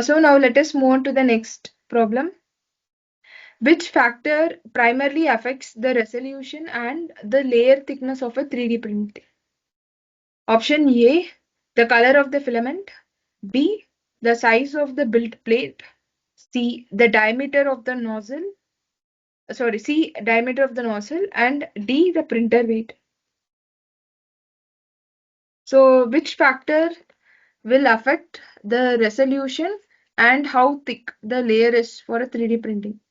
So now let us move on to the next problem. Which factor primarily affects the resolution and the layer thickness of a 3D print? Option A, the color of the filament. B, the size of the build plate. C, the diameter of the nozzle. Sorry, C, diameter of the nozzle. And D, the printer weight. So, which factor will affect the resolution and how thick the layer is for a 3D printing?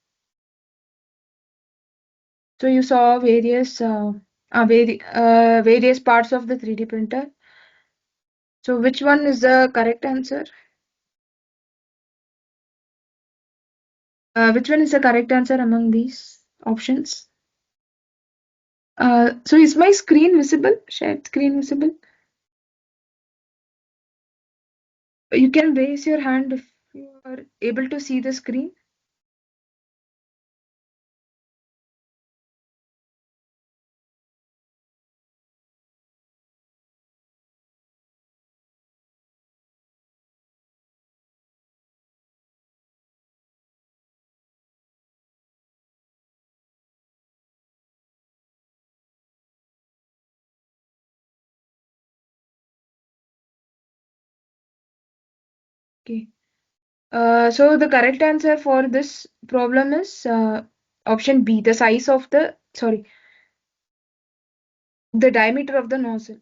So, you saw various parts of the 3D printer. So, which one is the correct answer? Which one is the correct answer among these options? So is my screen visible? Shared screen visible? You can raise your hand if you are able to see the screen. Okay. So the correct answer for this problem is option B, the size of the, sorry, the diameter of the nozzle.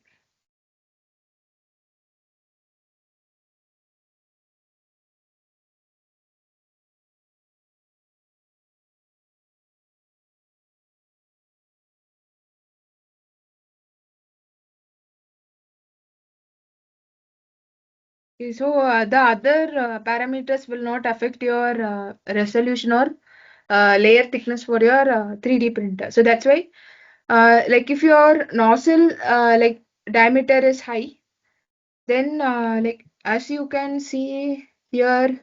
Okay, so the other parameters will not affect your resolution or layer thickness for your 3D printer. So that's why, like if your nozzle like diameter is high, then like as you can see here,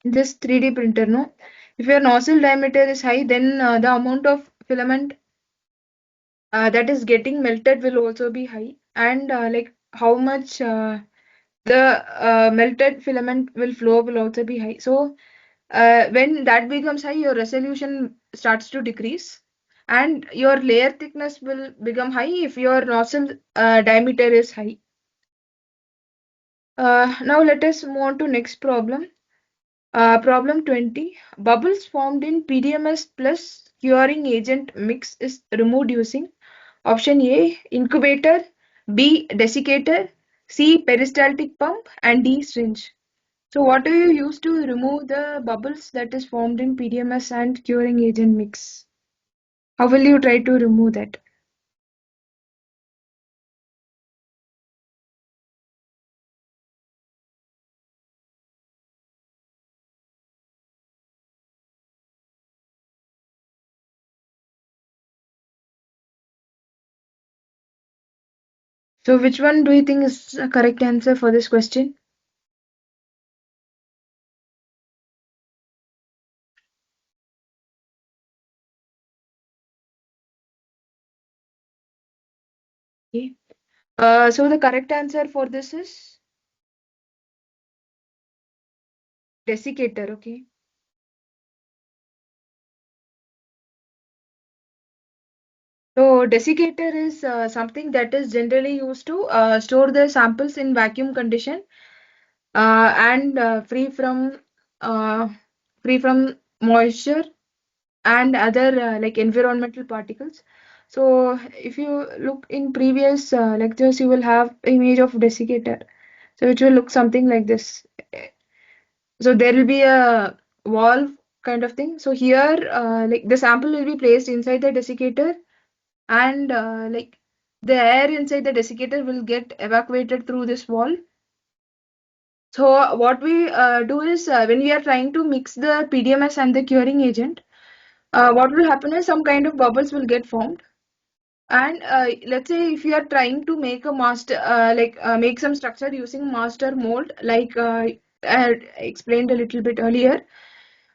this 3D printer, no? If your nozzle diameter is high, then the amount of filament that is getting melted will also be high, and like how much the melted filament will flow will also be high. So when that becomes high, your resolution starts to decrease, and your layer thickness will become high if your nozzle diameter is high. Now let us move on to next problem. Problem 20. Bubbles formed in PDMS plus curing agent mix is removed using option A, incubator, B, desiccator, C, peristaltic pump, and D, syringe. So what do you use to remove the bubbles that is formed in PDMS and curing agent mix? How will you try to remove that? So which one do you think is the correct answer for this question? Okay. So the correct answer for this is desiccator, okay? So desiccator is something that is generally used to store the samples in vacuum condition and uh, free from moisture and other like environmental particles. So if you look in previous lectures, you will have image of desiccator. So which will look something like this. So there will be a valve kind of thing. So here, like the sample will be placed inside the desiccator, and like the air inside the desiccator will get evacuated through this valve. So what we do is when we are trying to mix the PDMS and the curing agent, what will happen is some kind of bubbles will get formed. And let's say if you are trying to make a master, make some structure using master mold, like I had explained a little bit earlier,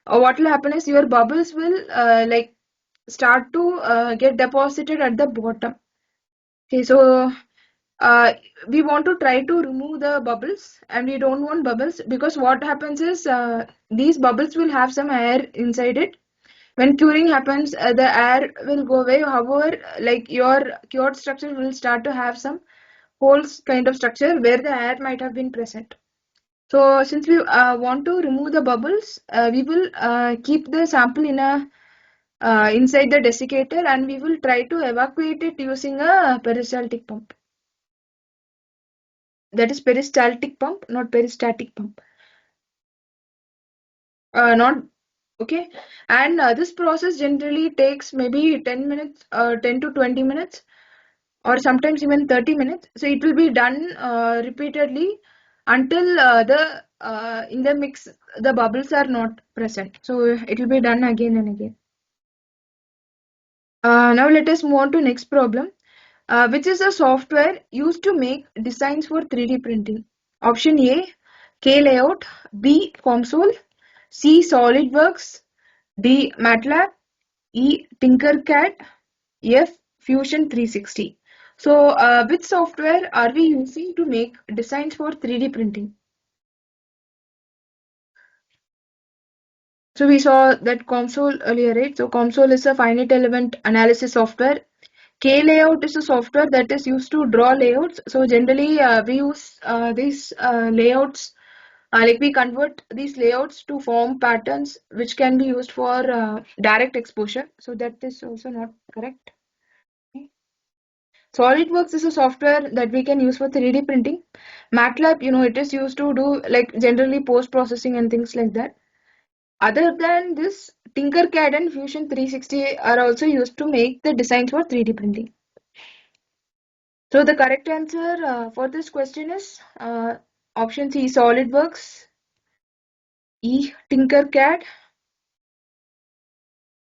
what will happen is your bubbles will like start to get deposited at the bottom. Okay, so uh, we want to try to remove the bubbles, and we don't want bubbles, because what happens is these bubbles will have some air inside it. When curing happens, the air will go away. However, like your cured structure will start to have some holes kind of structure where the air might have been present. So since we want to remove the bubbles, we will keep the sample in a inside the desiccator, and we will try to evacuate it using a peristaltic pump. That is peristaltic pump, not peristatic pump. Not okay. And this process generally takes maybe 10 minutes, 10 to 20 minutes, or sometimes even 30 minutes. So it will be done repeatedly until the in the mix the bubbles are not present. So it will be done again and again. Now let us move on to next problem, which is a software used to make designs for 3D printing. Option A, K layout, B console, C SolidWorks, D MATLAB, E Tinkercad, F Fusion 360. So which software are we using to make designs for 3D printing? So we saw that console earlier, right? So console is a finite element analysis software. K layout is a software that is used to draw layouts. So generally we use these layouts, like we convert these layouts to form patterns which can be used for direct exposure. So that is also not correct. SolidWorks is a software that we can use for 3D printing. MATLAB, it is used to do like generally post processing and things like that. Other than this, Tinkercad and Fusion 360 are also used to make the designs for 3D printing. So the correct answer for this question is option C, SolidWorks, E, Tinkercad,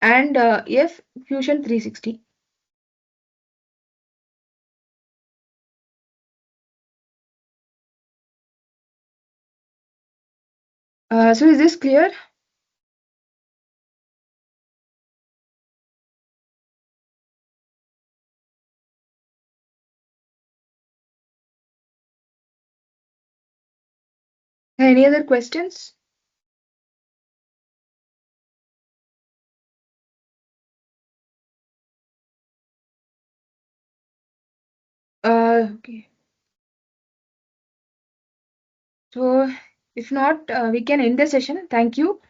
and F, Fusion 360. So is this clear? Any other questions? Okay. So if not, we can end the session. Thank you.